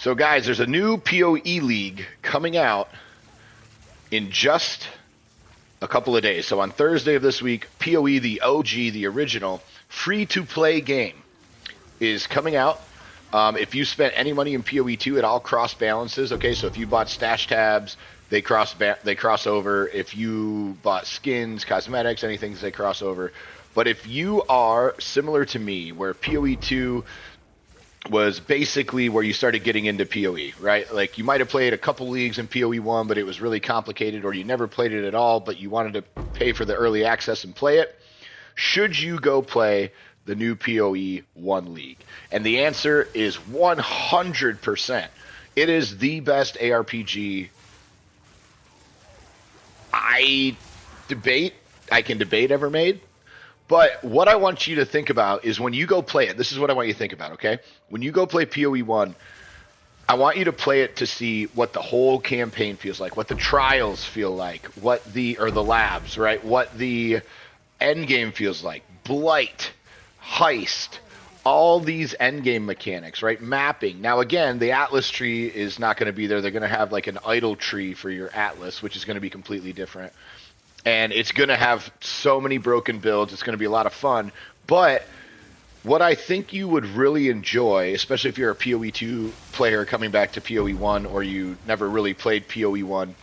So, guys, there's a new PoE league coming out in just a couple of days. So, on Thursday of this week, PoE, the OG, the original, free-to-play game is coming out. If you spent any money in PoE2, it all cross balances. Okay, so if you bought stash tabs, they cross over. If you bought skins, cosmetics, anything, they cross over. But if you are similar to me, where PoE2 was basically where you started getting into PoE, right? Like you might have played a couple leagues in PoE1, but it was really complicated, or you never played it at all, but you wanted to pay for the early access and play it. Should you go play the new POE1 league? And the answer is 100%. It is the best ARPG. I can debate ever made. But what I want you to think about is when you go play it, this is what I want you to think about, okay? When you go play POE1, I want you to play it to see what the whole campaign feels like, what the trials feel like, or the labs, right? What the end game feels like. Blight, heist, all these end game mechanics, right? Mapping. Now, again, the Atlas tree is not going to be there. They're going to have like an idle tree for your Atlas, which is going to be completely different. And it's going to have so many broken builds. It's going to be a lot of fun. But what I think you would really enjoy, especially if you're a PoE2 player coming back to PoE1 or you never really played PoE1,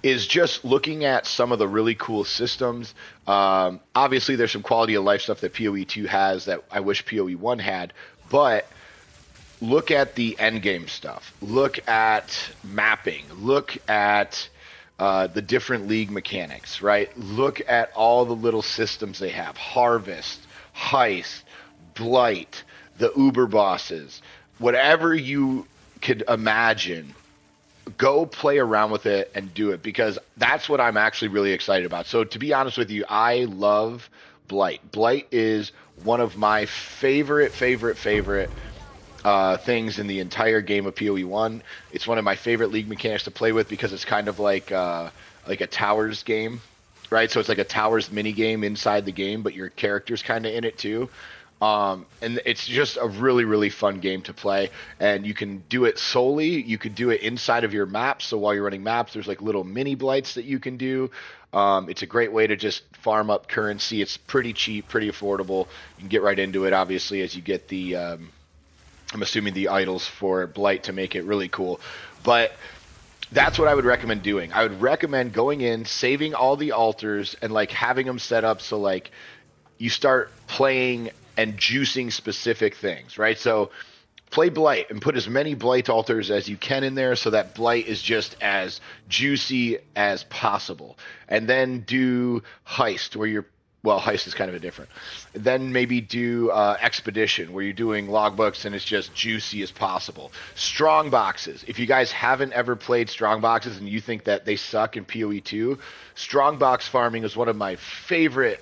is just looking at some of the really cool systems. Obviously, there's some quality of life stuff that PoE2 has that I wish PoE1 had. But look at the endgame stuff. Look at mapping. Look at the different league mechanics, right? Look at all the little systems they have. Harvest, heist, blight, the uber bosses, whatever you could imagine, go play around with it and do it, because that's what I'm actually really excited about. So to be honest with you, I love Blight. Blight is one of my favorite things in the entire game of PoE1. It's one of my favorite league mechanics to play with because it's kind of like a towers game, right? So it's like a towers mini game inside the game, but your character's kind of in it too. And it's just a really, really fun game to play. And you can do it solely. You could do it inside of your maps. So while you're running maps, there's like little mini blights that you can do. It's a great way to just farm up currency. It's pretty cheap, pretty affordable. You can get right into it, obviously, as you get the I'm assuming the idols for Blight to make it really cool. But that's what I would recommend doing. I would recommend going in, saving all the altars, and like having them set up so like you start playing and juicing specific things, right? So play Blight and put as many Blight altars as you can in there so that Blight is just as juicy as possible. And then do Heist, where you're Heist is kind of a different. Then maybe do Expedition, where you're doing logbooks and it's just juicy as possible. Strong boxes. If you guys haven't ever played strong boxes and you think that they suck in PoE2, strong box farming is one of my favorite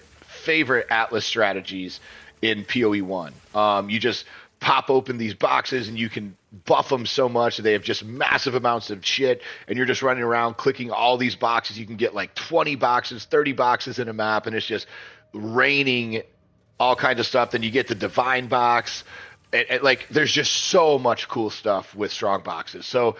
Atlas strategies in PoE1. You just pop open these boxes and you can buff them so much that they have just massive amounts of shit, and you're just running around clicking all these boxes. You can get like 20 boxes, 30 boxes in a map, and it's just raining all kinds of stuff. Then you get the divine box, and like there's just so much cool stuff with strong boxes. So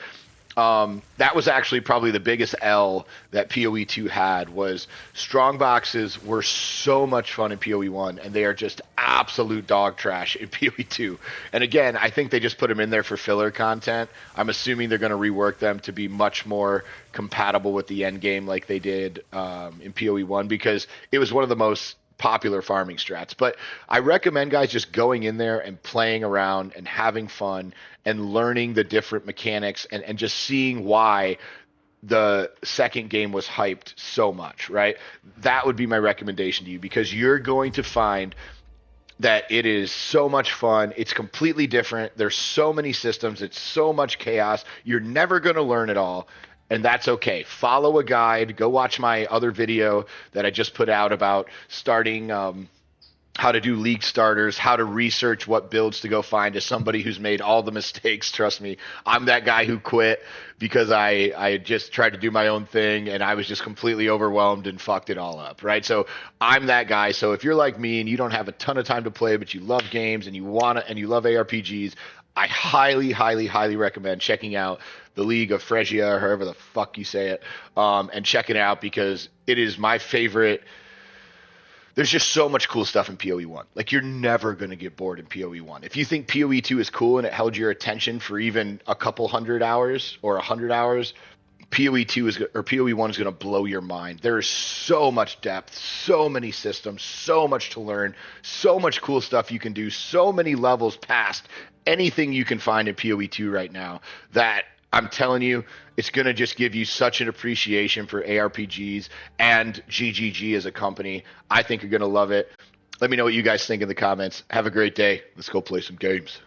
that was actually probably the biggest L that PoE2 had, was strong boxes were so much fun in PoE1, and they are just absolute dog trash in PoE2. And again, I think they just put them in there for filler content. I'm assuming they're going to rework them to be much more compatible with the end game like they did in PoE1, because it was one of the most popular farming strats. But I recommend guys just going in there and playing around and having fun and learning the different mechanics and just seeing why the second game was hyped so much, right? That would be my recommendation to you, because you're going to find that it is so much fun. It's completely different. There's so many systems. It's so much chaos. You're never going to learn it all. And that's okay. Follow a guide. Go watch my other video that I just put out about starting how to do league starters, how to research what builds to go find. As somebody who's made all the mistakes, trust me, I'm that guy who quit because I just tried to do my own thing and I was just completely overwhelmed and fucked it all up, right? So I'm that guy. So if you're like me and you don't have a ton of time to play, but you love games and you love ARPGs, I highly, highly, highly recommend checking out the League of Fregia, or however the fuck you say it, and checking it out because it is my favorite. There's just so much cool stuff in PoE1. Like you're never gonna get bored in PoE1. If you think PoE2 is cool and it held your attention for even a couple hundred hours or 100 hours, PoE2 is or PoE1 is going to blow your mind. There is so much depth, so many systems, so much to learn, so much cool stuff you can do, so many levels past anything you can find in PoE2 right now that I'm telling you, it's going to just give you such an appreciation for ARPGs and GGG as a company. I think you're going to love it. Let me know what you guys think in the comments. Have a great day. Let's go play some games.